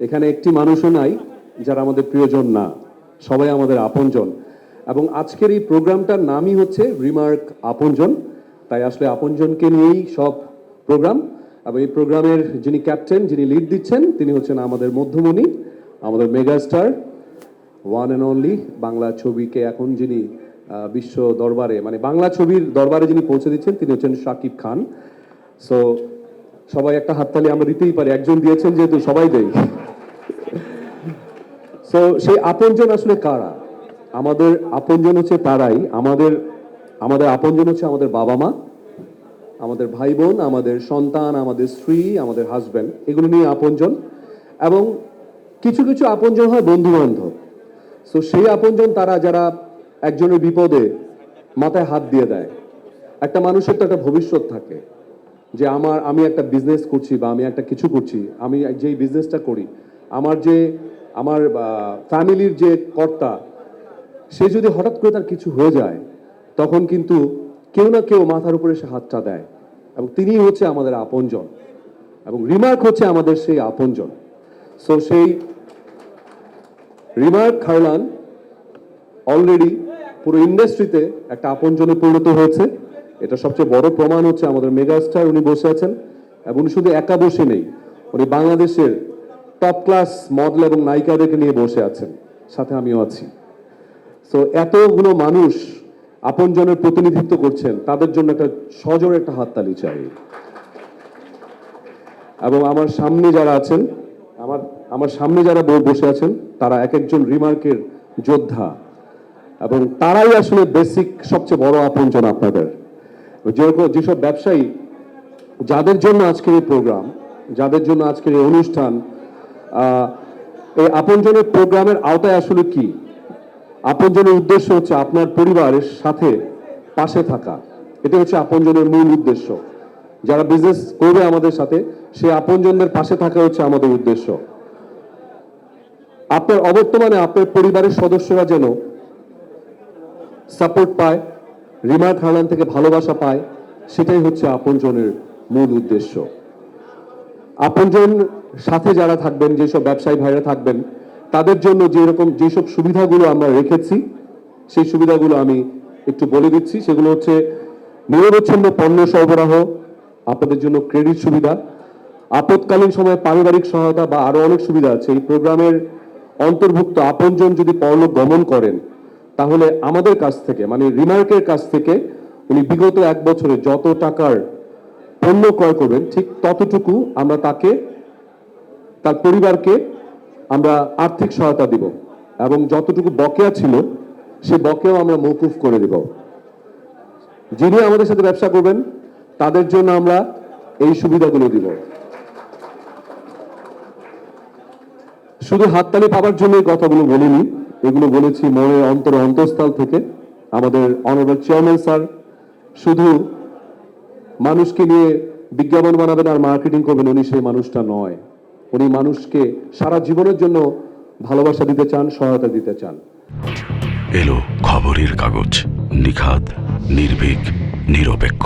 এখানে একটি মানুষও নাই যারা আমাদের প্রিয়জন না, সবাই আমাদের আপনজন। এবং আজকের এই প্রোগ্রামটার নামই হচ্ছে রিমার্ক আপনজন, তাই আসলে আপনজনকে নিয়েই সব প্রোগ্রাম। এবং এই প্রোগ্রামের যিনি ক্যাপ্টেন, যিনি লিড দিচ্ছেন, তিনি হচ্ছেন আমাদের মধ্যমণি, আমাদের megastar, one and only, Bangla ছবিকে এখন যিনি বিশ্ব দরবারে, মানে বাংলা ছবির দরবারে যিনি পৌঁছে দিচ্ছেন, তিনি হচ্ছেন শাকিব খান। সো সবাই একটা হাততালি আমরা দিতেই পারি, একজন দিয়েছেন যেহেতু সবাই দেই। সো সেই আপনজন আসলে কারা? আমাদের আপনজন হচ্ছে তারাই, আমাদের আপনজন হচ্ছে আমাদের বাবা মা, আমাদের ভাই বোন, আমাদের সন্তান, আমাদের স্ত্রী, আমাদের হাজব্যান্ড, এগুলো নিয়ে আপনজন। এবং কিছু কিছু আপনজন হয় বন্ধু বান্ধব। সো সেই আপনজন তারা যারা একজনের বিপদে মাথায় হাত দিয়ে দেয়। একটা মানুষের তো একটা ভবিষ্যৎ থাকে যে আমি একটা বিজনেস করছি বা আমি একটা কিছু করছি, আমি যেই বিজনেসটা করি, আমার ফ্যামিলির যে কর্তা, সে যদি হঠাৎ করে তার কিছু হয়ে যায়, তখন কিন্তু কেউ না কেউ মাথার উপরে সে হাতটা দেয়, এবং তিনি হচ্ছে আমাদের আপনজন, এবং রিমার্ক হচ্ছে আমাদের সেই আপনজন। সো সেই রিমার্ক খারলান অলরেডি পুরো ইন্ডাস্ট্রিতে একটা আপনজনে পরিণত হয়েছে। এটা সবচেয়ে বড় প্রমাণ হচ্ছে আমাদের মেগাস্টার, উনি বসে আছেন, এবং উনি শুধু একা বসে নেই, উনি বাংলাদেশের টপ ক্লাস মডেল এবং নায়িকাদেরকে নিয়ে বসে আছেন, সাথে আমিও আছি। সো এতগুলো মানুষ আপনজনের প্রতিনিধিত্ব করছেন, তাদের জন্য একটা সজোরে একটা হাততালি চাই। এবং আমার সামনে যারা আছেন, আমার সামনে যারা বসে আছেন, তারা এক একজন রিমার্কের যোদ্ধা, এবং তারাই আসলে বেসিক সবচেয়ে বড় আপনজন আপনাদের। যেসব ব্যবসায়ী, যাদের জন্য আজকের এই প্রোগ্রাম, যাদের জন্য আজকের এই অনুষ্ঠান, এই আপনজনের প্রোগ্রামের আওতায় আসলে কি? আপনজনের উদ্দেশ্য হচ্ছে আপনার পরিবারের সাথে পাশে থাকা, এটা হচ্ছে আপনজনের মূল উদ্দেশ্য। যারা বিজনেস করবে আমাদের সাথে, সেই আপনজনদের পাশে থাকা হচ্ছে আমাদের উদ্দেশ্য। আপনার অবর্তমানে আপনার পরিবারের সদস্যরা যেন সাপোর্ট পায়, রিমার্ক খারলান থেকে ভালোবাসা পায়, সেটাই হচ্ছে আপনজনের মূল উদ্দেশ্য। আপনজন সাথে যারা থাকবেন, যেসব ব্যবসায়ী ভাইরা থাকবেন, তাদের জন্য যেসব সুবিধাগুলো আমরা রেখেছি, সেই সুবিধাগুলো আমি একটু বলে দিচ্ছি। সেগুলো হচ্ছে নিরবচ্ছিন্ন পণ্য সরবরাহ, আপনাদের জন্য ক্রেডিট সুবিধা, আপৎকালীন সময়ে পারিবারিক সহায়তা, বা আরো অনেক সুবিধা আছে। এই প্রোগ্রামের অন্তর্ভুক্ত আপনজন যদি পরলোক গমন করেন, তাহলে আমাদের কাছ থেকে, মানে রিমার্কের কাছ থেকে, উনি বিগত 1 বছরে যত টাকার পণ্য ক্রয় করবেন, ঠিক ততটুকু আমরা তার পরিবারকে আমরা আর্থিক সহায়তা দিব, এবং যতটুকু বকেয়া ছিল সে বকেয়াও আমরা মওকুফ করে দেব। যিনি আমাদের সাথে ব্যবসা করবেন, তাদের জন্য আমরা এই সুবিধাগুলো দিব। শুধু হাততালি পাবার জন্য এই কথাগুলো বলিনি, এগুলো বলেছি মনের অন্তঃস্থল থেকে। আমাদের অনারেবল চেয়ারম্যান স্যার শুধু মানুষকে নিয়ে বিজ্ঞাপন বানাবেন আর মার্কেটিং করবেন, উনি সেই মানুষটা নয়। উনি মানুষকে সারা জীবনের জন্য ভালোবাসা দিতে চান, সহায়তা দিতে চান। এলো খবরের কাগজ, নিখাদ, নির্ভীক, নিরপেক্ষ।